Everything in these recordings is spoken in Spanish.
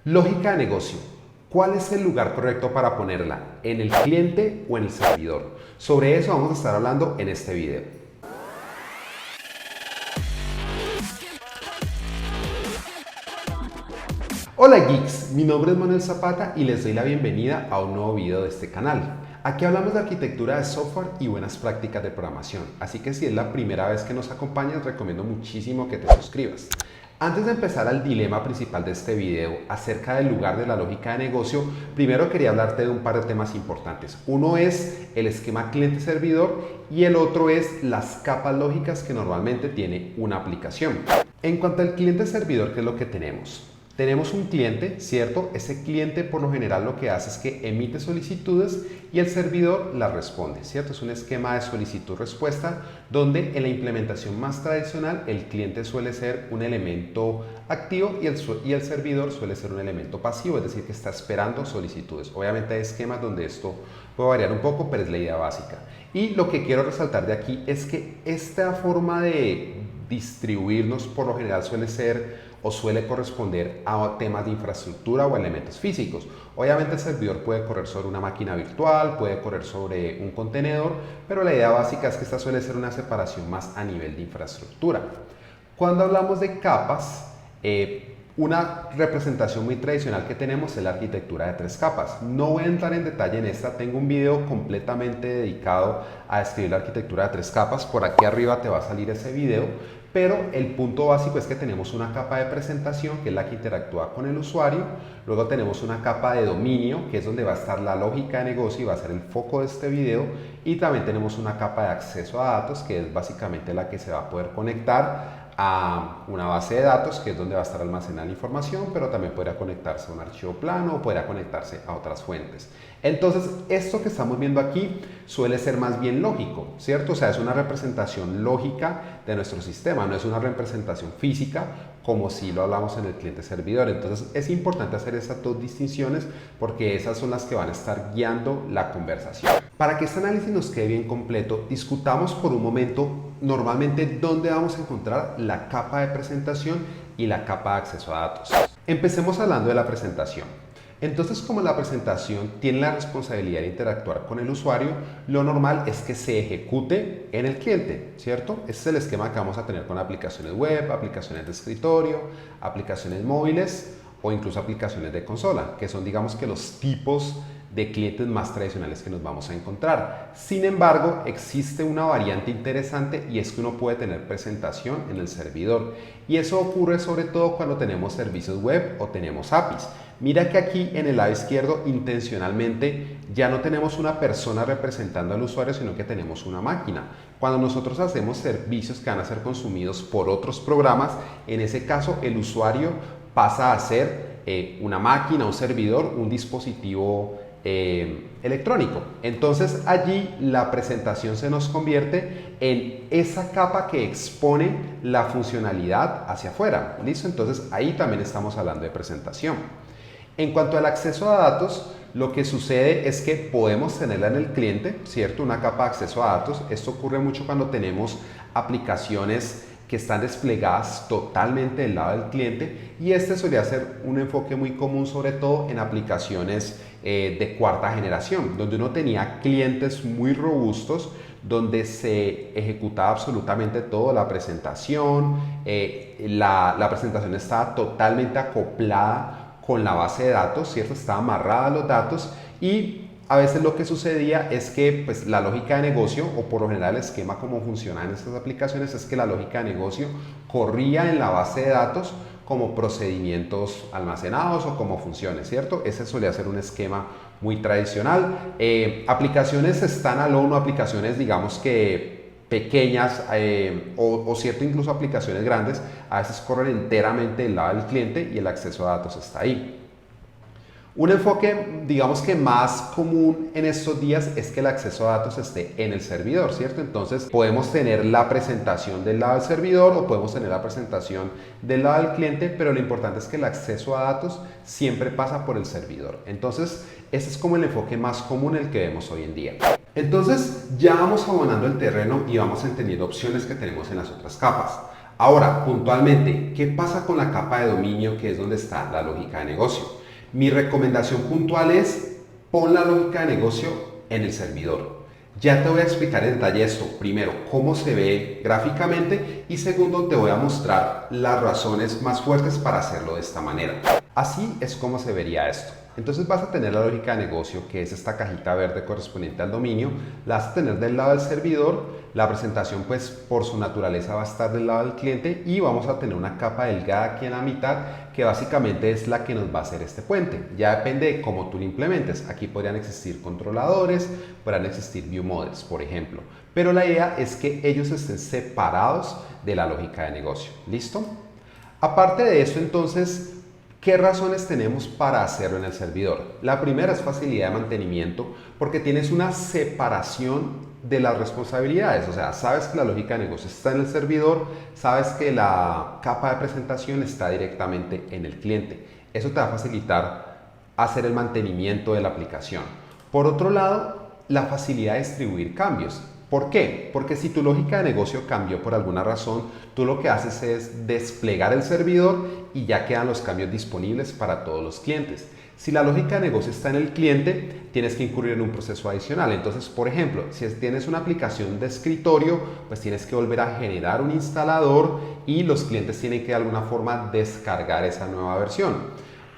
Lógica de negocio. ¿Cuál es el lugar correcto para ponerla? ¿En el cliente o en el servidor? Sobre eso vamos a estar hablando en este video. Hola geeks, mi nombre es Manuel Zapata y les doy la bienvenida a un nuevo video de este canal. Aquí hablamos de arquitectura de software y buenas prácticas de programación, así que si es la primera vez que nos acompañas, recomiendo muchísimo que te suscribas. Antes de empezar al dilema principal de este video acerca del lugar de la lógica de negocio, primero quería hablarte de un par de temas importantes. Uno es el esquema cliente-servidor y el otro es las capas lógicas que normalmente tiene una aplicación. En cuanto al cliente-servidor, ¿qué es lo que tenemos? Tenemos un cliente, ¿cierto? Ese cliente por lo general lo que hace es que emite solicitudes y el servidor las responde, ¿cierto? Es un esquema de solicitud-respuesta donde en la implementación más tradicional el cliente suele ser un elemento activo y el servidor suele ser un elemento pasivo, es decir, que está esperando solicitudes. Obviamente hay esquemas donde esto puede variar un poco, pero es la idea básica. Y lo que quiero resaltar de aquí es que esta forma de distribuirnos por lo general suele corresponder a temas de infraestructura o elementos físicos. Obviamente el servidor puede correr sobre una máquina virtual, puede correr sobre un contenedor, pero la idea básica es que esta suele ser una separación más a nivel de infraestructura. Cuando hablamos de capas, una representación muy tradicional que tenemos es la arquitectura de 3 capas. No voy a entrar en detalle en esta, tengo un video completamente dedicado a describir la arquitectura de 3 capas, por aquí arriba te va a salir ese video, pero el punto básico es que tenemos una capa de presentación, que es la que interactúa con el usuario, luego tenemos una capa de dominio, que es donde va a estar la lógica de negocio y va a ser el foco de este video, y también tenemos una capa de acceso a datos, que es básicamente la que se va a poder conectar a una base de datos, que es donde va a estar almacenada la información, pero también podrá conectarse a un archivo plano o podrá conectarse a otras fuentes. Entonces, esto que estamos viendo aquí suele ser más bien lógico, ¿cierto? O sea, es una representación lógica de nuestro sistema, no es una representación física como si lo hablamos en el cliente servidor. Entonces, es importante hacer esas dos distinciones porque esas son las que van a estar guiando la conversación. Para que este análisis nos quede bien completo, discutamos por un momento normalmente dónde vamos a encontrar la capa de presentación y la capa de acceso a datos. Empecemos hablando de la presentación. Entonces, como la presentación tiene la responsabilidad de interactuar con el usuario, lo normal es que se ejecute en el cliente, ¿cierto? Este es el esquema que vamos a tener con aplicaciones web, aplicaciones de escritorio, aplicaciones móviles o incluso aplicaciones de consola, que son, digamos, que los tipos de clientes más tradicionales que nos vamos a encontrar. Sin embargo, existe una variante interesante y es que uno puede tener presentación en el servidor, y eso ocurre sobre todo cuando tenemos servicios web o tenemos APIs. Mira que aquí en el lado izquierdo intencionalmente ya no tenemos una persona representando al usuario, sino que tenemos una máquina. Cuando nosotros hacemos servicios que van a ser consumidos por otros programas, en ese caso el usuario pasa a ser una máquina, un servidor, un dispositivo electrónico. Entonces allí la presentación se nos convierte en esa capa que expone la funcionalidad hacia afuera. ¿Listo? Entonces ahí también estamos hablando de presentación. En cuanto al acceso a datos, lo que sucede es que podemos tenerla en el cliente, ¿cierto? Una capa de acceso a datos. Esto ocurre mucho cuando tenemos aplicaciones que están desplegadas totalmente del lado del cliente, y este solía ser un enfoque muy común sobre todo en aplicaciones de 4ª generación, donde uno tenía clientes muy robustos, donde se ejecutaba absolutamente todo, la presentación, la presentación estaba totalmente acoplada con la base de datos, ¿cierto? Estaba amarrada a los datos, y a veces lo que sucedía es que pues, la lógica de negocio, o por lo general el esquema como funciona en estas aplicaciones, es que la lógica de negocio corría en la base de datos como procedimientos almacenados o como funciones, ¿cierto? Ese solía ser un esquema muy tradicional. Aplicaciones standalone o aplicaciones, digamos que pequeñas o cierto, incluso aplicaciones grandes, a veces corren enteramente del lado del cliente y el acceso a datos está ahí. Un enfoque, digamos que más común en estos días es que el acceso a datos esté en el servidor, ¿cierto? Entonces podemos tener la presentación del lado del servidor o podemos tener la presentación del lado del cliente, pero lo importante es que el acceso a datos siempre pasa por el servidor. Entonces, ese es como el enfoque más común el que vemos hoy en día. Entonces, ya vamos abonando el terreno y vamos entendiendo opciones que tenemos en las otras capas. Ahora, puntualmente, ¿qué pasa con la capa de dominio, que es donde está la lógica de negocio? Mi recomendación puntual es pon la lógica de negocio en el servidor. Ya te voy a explicar en detalle esto. Primero, cómo se ve gráficamente y segundo, te voy a mostrar las razones más fuertes para hacerlo de esta manera. Así es como se vería esto. Entonces vas a tener la lógica de negocio, que es esta cajita verde correspondiente al dominio, la vas a tener del lado del servidor, la presentación pues por su naturaleza va a estar del lado del cliente y vamos a tener una capa delgada aquí en la mitad que básicamente es la que nos va a hacer este puente. Ya depende de cómo tú lo implementes. Aquí podrían existir controladores, podrían existir view models, por ejemplo. Pero la idea es que ellos estén separados de la lógica de negocio. ¿Listo? Aparte de eso, entonces, ¿qué razones tenemos para hacerlo en el servidor? La primera es facilidad de mantenimiento porque tienes una separación de las responsabilidades, o sea, sabes que la lógica de negocio está en el servidor, sabes que la capa de presentación está directamente en el cliente. Eso te va a facilitar hacer el mantenimiento de la aplicación. Por otro lado, la facilidad de distribuir cambios. ¿Por qué? Porque si tu lógica de negocio cambió por alguna razón, tú lo que haces es desplegar el servidor y ya quedan los cambios disponibles para todos los clientes. Si la lógica de negocio está en el cliente, tienes que incurrir en un proceso adicional. Entonces, por ejemplo, si tienes una aplicación de escritorio, pues tienes que volver a generar un instalador y los clientes tienen que de alguna forma descargar esa nueva versión.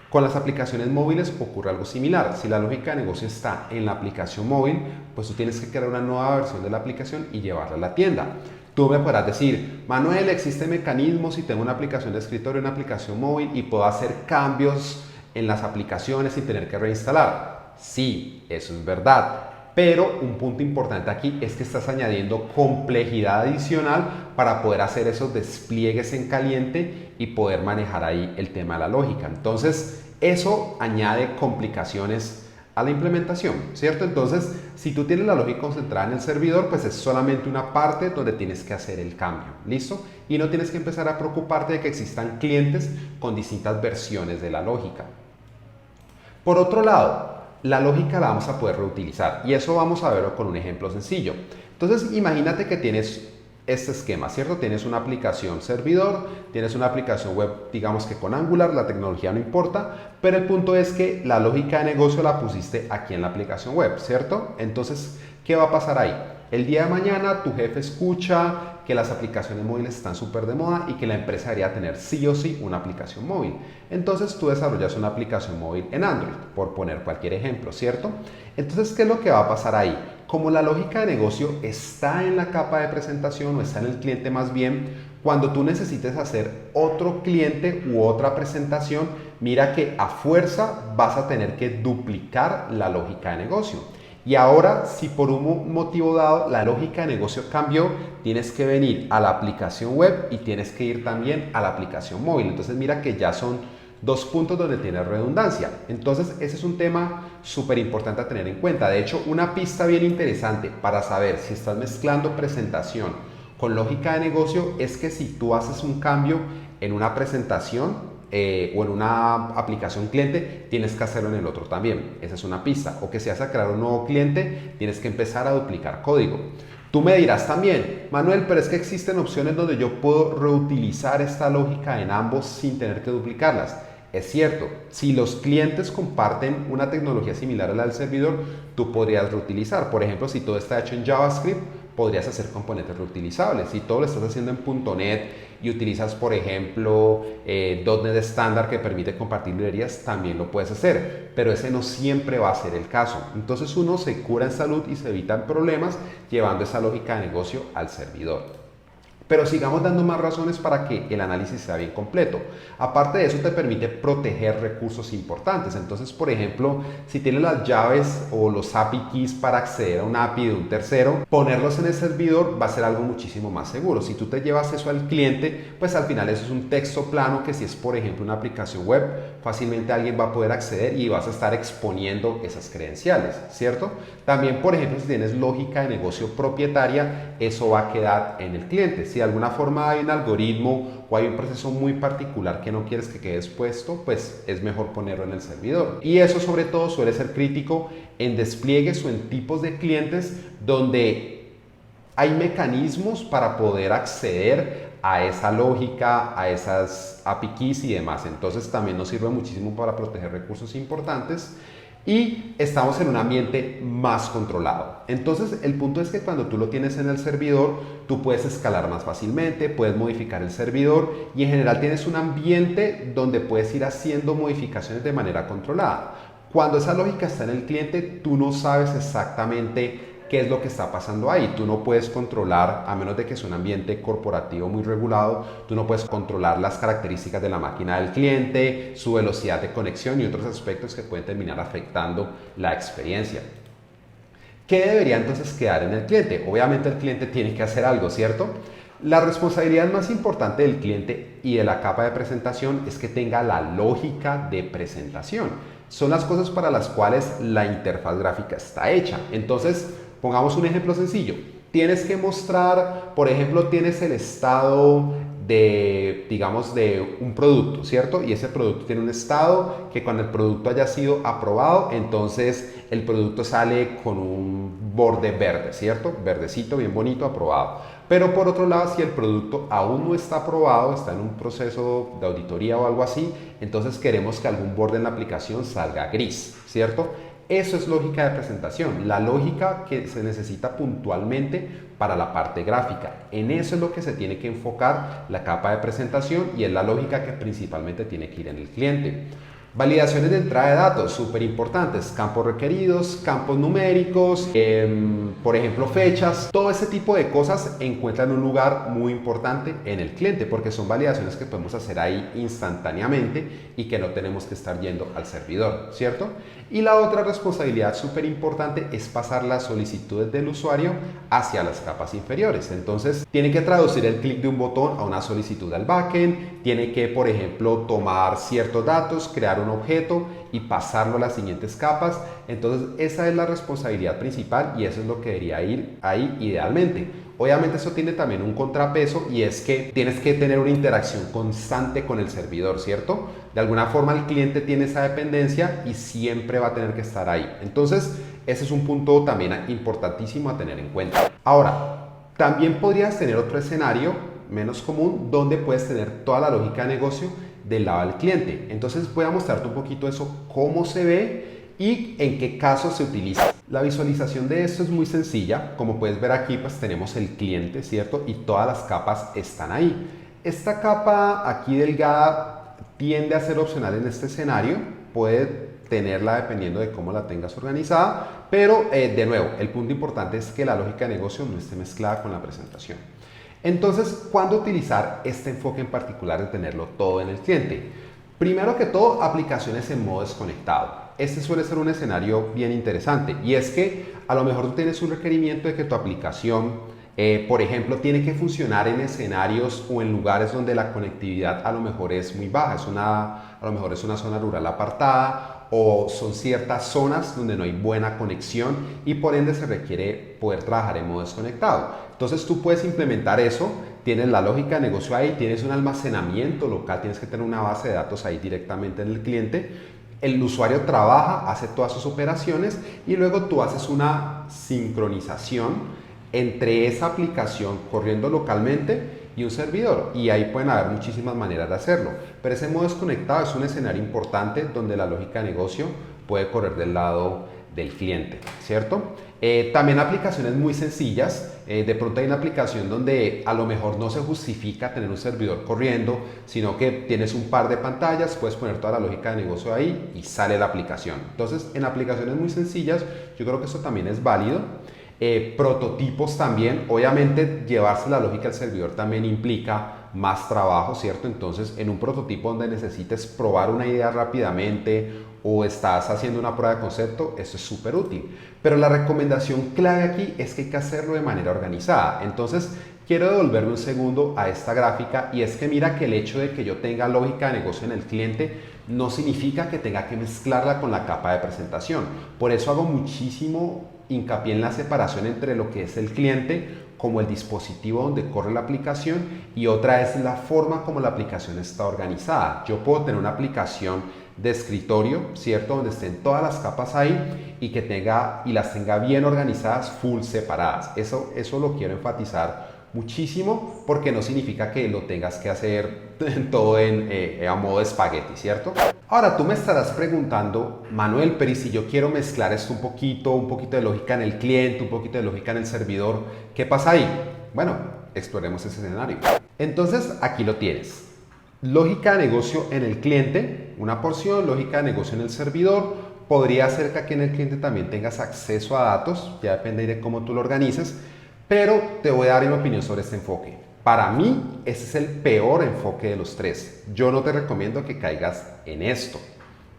Con las aplicaciones móviles ocurre algo similar. Si la lógica de negocio está en la aplicación móvil, pues tú tienes que crear una nueva versión de la aplicación y llevarla a la tienda. Tú me podrás decir, Manuel, existen mecanismos si tengo una aplicación de escritorio, una aplicación móvil y puedo hacer cambios en las aplicaciones sin tener que reinstalar. Sí, eso es verdad. Pero un punto importante aquí es que estás añadiendo complejidad adicional para poder hacer esos despliegues en caliente y poder manejar ahí el tema de la lógica. Entonces, eso añade complicaciones a la implementación, ¿cierto? Entonces, si tú tienes la lógica concentrada en el servidor, pues es solamente una parte donde tienes que hacer el cambio, ¿listo? Y no tienes que empezar a preocuparte de que existan clientes con distintas versiones de la lógica. Por otro lado, la lógica la vamos a poder reutilizar y eso vamos a verlo con un ejemplo sencillo. Entonces, imagínate que tienes este esquema, ¿cierto? Tienes una aplicación servidor, tienes una aplicación web, digamos que con Angular, la tecnología no importa, pero el punto es que la lógica de negocio la pusiste aquí en la aplicación web, ¿cierto? Entonces, ¿qué va a pasar ahí? El día de mañana tu jefe escucha que las aplicaciones móviles están súper de moda y que la empresa debería tener sí o sí una aplicación móvil. Entonces tú desarrollas una aplicación móvil en Android, por poner cualquier ejemplo, ¿cierto? Entonces, ¿qué es lo que va a pasar ahí? Como la lógica de negocio está en la capa de presentación o está en el cliente más bien, cuando tú necesites hacer otro cliente u otra presentación, mira que a fuerza vas a tener que duplicar la lógica de negocio. Y ahora, si por un motivo dado la lógica de negocio cambió, tienes que venir a la aplicación web y tienes que ir también a la aplicación móvil. Entonces mira que ya son dos puntos donde tienes redundancia. Entonces ese es un tema súper importante a tener en cuenta. De hecho, una pista bien interesante para saber si estás mezclando presentación con lógica de negocio es que si tú haces un cambio en una presentación, o en una aplicación cliente, tienes que hacerlo en el otro también. Esa es una pista. O que si vas a crear un nuevo cliente, tienes que empezar a duplicar código. Tú me dirás también, Manuel, pero es que existen opciones donde yo puedo reutilizar esta lógica en ambos sin tener que duplicarlas. Es cierto, si los clientes comparten una tecnología similar a la del servidor, tú podrías reutilizar. Por ejemplo, si todo está hecho en JavaScript, podrías hacer componentes reutilizables. Si todo lo estás haciendo en .NET y utilizas, por ejemplo, .NET estándar que permite compartir librerías, también lo puedes hacer, pero ese no siempre va a ser el caso. Entonces uno se cura en salud y se evitan problemas llevando esa lógica de negocio al servidor. Pero sigamos dando más razones para que el análisis sea bien completo. Aparte de eso, te permite proteger recursos importantes. Entonces, por ejemplo, si tienes las llaves o los API keys para acceder a un API de un tercero, ponerlos en el servidor va a ser algo muchísimo más seguro. Si tú te llevas eso al cliente, pues al final eso es un texto plano que si es, por ejemplo, una aplicación web, fácilmente alguien va a poder acceder y vas a estar exponiendo esas credenciales, ¿cierto? También, por ejemplo, si tienes lógica de negocio propietaria, eso va a quedar en el cliente. Si de alguna forma hay un algoritmo o hay un proceso muy particular que no quieres que quede expuesto, pues es mejor ponerlo en el servidor. Y eso sobre todo suele ser crítico en despliegues o en tipos de clientes donde hay mecanismos para poder acceder a esa lógica, a esas API keys y demás. Entonces también nos sirve muchísimo para proteger recursos importantes y estamos en un ambiente más controlado. Entonces el punto es que cuando tú lo tienes en el servidor, tú puedes escalar más fácilmente, puedes modificar el servidor y en general tienes un ambiente donde puedes ir haciendo modificaciones de manera controlada. Cuando esa lógica está en el cliente, tú no sabes exactamente qué es lo que está pasando ahí. Tú no puedes controlar, a menos de que sea un ambiente corporativo muy regulado, tú no puedes controlar las características de la máquina del cliente, su velocidad de conexión y otros aspectos que pueden terminar afectando la experiencia. ¿Qué debería entonces quedar en el cliente? Obviamente el cliente tiene que hacer algo, ¿cierto? La responsabilidad más importante del cliente y de la capa de presentación es que tenga la lógica de presentación. Son las cosas para las cuales la interfaz gráfica está hecha. Entonces, pongamos un ejemplo sencillo. Tienes que mostrar, por ejemplo, tienes el estado de, digamos, de un producto, ¿cierto? Y ese producto tiene un estado que cuando el producto haya sido aprobado, entonces el producto sale con un borde verde, ¿cierto? Verdecito, bien bonito, aprobado. Pero por otro lado, si el producto aún no está aprobado, está en un proceso de auditoría o algo así, entonces queremos que algún borde en la aplicación salga gris, ¿cierto? Eso es lógica de presentación, la lógica que se necesita puntualmente para la parte gráfica. En eso es lo que se tiene que enfocar la capa de presentación y es la lógica que principalmente tiene que ir en el cliente. Validaciones de entrada de datos, súper importantes, campos requeridos, campos numéricos, por ejemplo fechas, todo ese tipo de cosas encuentran un lugar muy importante en el cliente porque son validaciones que podemos hacer ahí instantáneamente y que no tenemos que estar yendo al servidor, ¿cierto? Y la otra responsabilidad súper importante es pasar las solicitudes del usuario hacia las capas inferiores. Entonces, tiene que traducir el clic de un botón a una solicitud al backend, tiene que, por ejemplo, tomar ciertos datos, crear un objeto y pasarlo a las siguientes capas. Entonces, esa es la responsabilidad principal y eso es lo que debería ir ahí idealmente. Obviamente eso tiene también un contrapeso y es que tienes que tener una interacción constante con el servidor, ¿cierto? De alguna forma el cliente tiene esa dependencia y siempre va a tener que estar ahí. Entonces, ese es un punto también importantísimo a tener en cuenta. Ahora, también podrías tener otro escenario menos común donde puedes tener toda la lógica de negocio del lado del cliente. Entonces voy a mostrarte un poquito eso, cómo se ve y en qué casos se utiliza. La visualización de esto es muy sencilla. Como puedes ver aquí, pues tenemos el cliente, ¿cierto? Y todas las capas están ahí. Esta capa aquí delgada tiende a ser opcional en este escenario. Puede tenerla dependiendo de cómo la tengas organizada, pero de nuevo, el punto importante es que la lógica de negocio no esté mezclada con la presentación. Entonces, ¿cuándo utilizar este enfoque en particular de tenerlo todo en el cliente? Primero que todo, aplicaciones en modo desconectado. Este suele ser un escenario bien interesante y es que a lo mejor tú tienes un requerimiento de que tu aplicación, por ejemplo, tiene que funcionar en escenarios o en lugares donde la conectividad a lo mejor es muy baja, a lo mejor es una zona rural apartada o son ciertas zonas donde no hay buena conexión y por ende se requiere poder trabajar en modo desconectado. Entonces tú puedes implementar eso, tienes la lógica de negocio ahí, tienes un almacenamiento local, tienes que tener una base de datos ahí directamente en el cliente. El usuario trabaja, hace todas sus operaciones y luego tú haces una sincronización entre esa aplicación corriendo localmente y un servidor. Y ahí pueden haber muchísimas maneras de hacerlo. Pero ese modo desconectado es un escenario importante donde la lógica de negocio puede correr del lado del cliente, ¿cierto? También aplicaciones muy sencillas. De pronto hay una aplicación donde a lo mejor no se justifica tener un servidor corriendo, sino que tienes un par de pantallas, puedes poner toda la lógica de negocio ahí y sale la aplicación. Entonces, en aplicaciones muy sencillas, yo creo que eso también es válido. Prototipos también, obviamente llevarse la lógica al servidor también implica más trabajo, ¿cierto? Entonces, en un prototipo donde necesites probar una idea rápidamente o estás haciendo una prueba de concepto, eso es súper útil. Pero la recomendación clave aquí es que hay que hacerlo de manera organizada. Entonces, quiero devolverme un segundo a esta gráfica y es que mira que el hecho de que yo tenga lógica de negocio en el cliente no significa que tenga que mezclarla con la capa de presentación. Por eso hago muchísimo hincapié en la separación entre lo que es el cliente como el dispositivo donde corre la aplicación y otra es la forma como la aplicación está organizada. Yo puedo tener una aplicación de escritorio, ¿cierto? Donde estén todas las capas ahí y las tenga bien organizadas, full separadas. Eso lo quiero enfatizar muchísimo porque no significa que lo tengas que hacer todo a modo de espagueti, ¿cierto? Ahora tú me estarás preguntando, Manuel, pero ¿y si yo quiero mezclar esto un poquito de lógica en el cliente, un poquito de lógica en el servidor? ¿Qué pasa ahí? Bueno, exploremos ese escenario. Entonces aquí lo tienes. Lógica de negocio en el cliente, una porción, lógica de negocio en el servidor. Podría ser que aquí en el cliente también tengas acceso a datos, ya depende de cómo tú lo organices, pero te voy a dar mi opinión sobre este enfoque. Para mí, ese es el peor enfoque de los tres. Yo no te recomiendo que caigas en esto.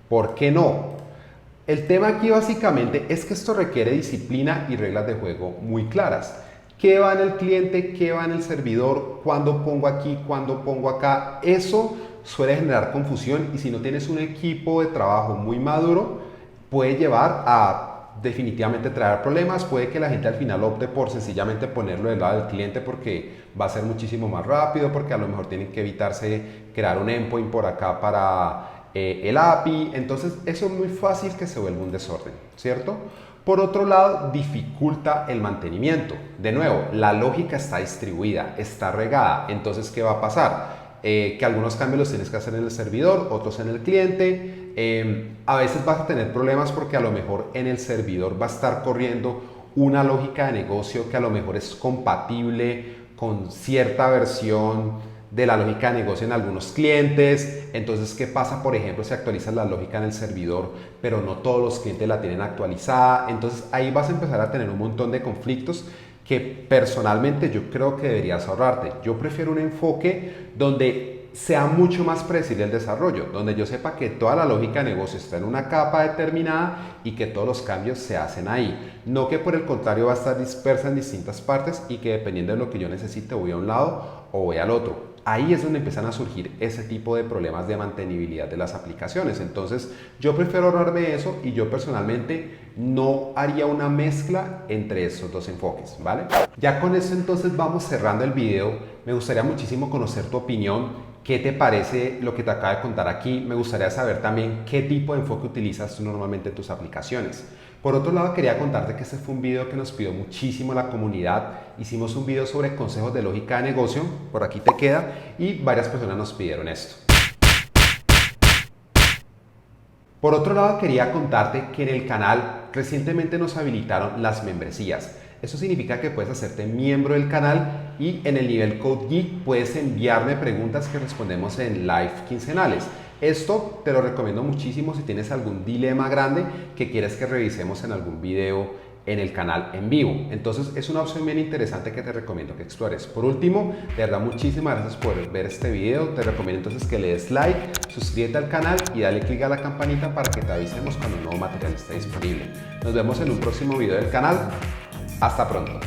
¿Por qué no? El tema aquí básicamente es que esto requiere disciplina y reglas de juego muy claras. ¿Qué va en el cliente? ¿Qué va en el servidor? ¿Cuándo pongo aquí? ¿Cuándo pongo acá? Eso suele generar confusión y si no tienes un equipo de trabajo muy maduro, puede llevar a definitivamente traer problemas. Puede que la gente al final opte por sencillamente ponerlo del lado del cliente porque va a ser muchísimo más rápido, porque a lo mejor tienen que evitarse crear un endpoint por acá para el API. Entonces eso es muy fácil que se vuelva un desorden, ¿cierto? Por otro lado, dificulta el mantenimiento. De nuevo, la lógica está distribuida, está regada. Entonces, ¿qué va a pasar? Que algunos cambios los tienes que hacer en el servidor, otros en el cliente. A veces vas a tener problemas porque a lo mejor en el servidor va a estar corriendo una lógica de negocio que a lo mejor es compatible con cierta versión de la lógica de negocio en algunos clientes. Entonces, ¿qué pasa, por ejemplo, si actualizas la lógica en el servidor, pero no todos los clientes la tienen actualizada? Entonces, ahí vas a empezar a tener un montón de conflictos que personalmente yo creo que deberías ahorrarte. Yo prefiero un enfoque donde sea mucho más predecible el desarrollo, donde yo sepa que toda la lógica de negocio está en una capa determinada y que todos los cambios se hacen ahí. No que por el contrario va a estar dispersa en distintas partes y que dependiendo de lo que yo necesite voy a un lado o voy al otro. Ahí es donde empiezan a surgir ese tipo de problemas de mantenibilidad de las aplicaciones. Entonces yo prefiero ahorrarme eso y yo personalmente no haría una mezcla entre esos dos enfoques, ¿vale? Ya con eso entonces vamos cerrando el video. Me gustaría muchísimo conocer tu opinión. ¿Qué te parece lo que te acabo de contar aquí? Me gustaría saber también qué tipo de enfoque utilizas tú normalmente en tus aplicaciones. Por otro lado, quería contarte que este fue un video que nos pidió muchísimo la comunidad. Hicimos un video sobre consejos de lógica de negocio, por aquí te queda, y varias personas nos pidieron esto. Por otro lado, quería contarte que en el canal recientemente nos habilitaron las membresías. Eso significa que puedes hacerte miembro del canal y en el nivel Code Geek puedes enviarme preguntas que respondemos en live quincenales. Esto te lo recomiendo muchísimo si tienes algún dilema grande que quieres que revisemos en algún video en el canal en vivo. Entonces es una opción bien interesante que te recomiendo que explores. Por último, de verdad muchísimas gracias por ver este video. Te recomiendo entonces que le des like, suscríbete al canal y dale click a la campanita para que te avisemos cuando un nuevo material esté disponible. Nos vemos en un próximo video del canal. Hasta pronto.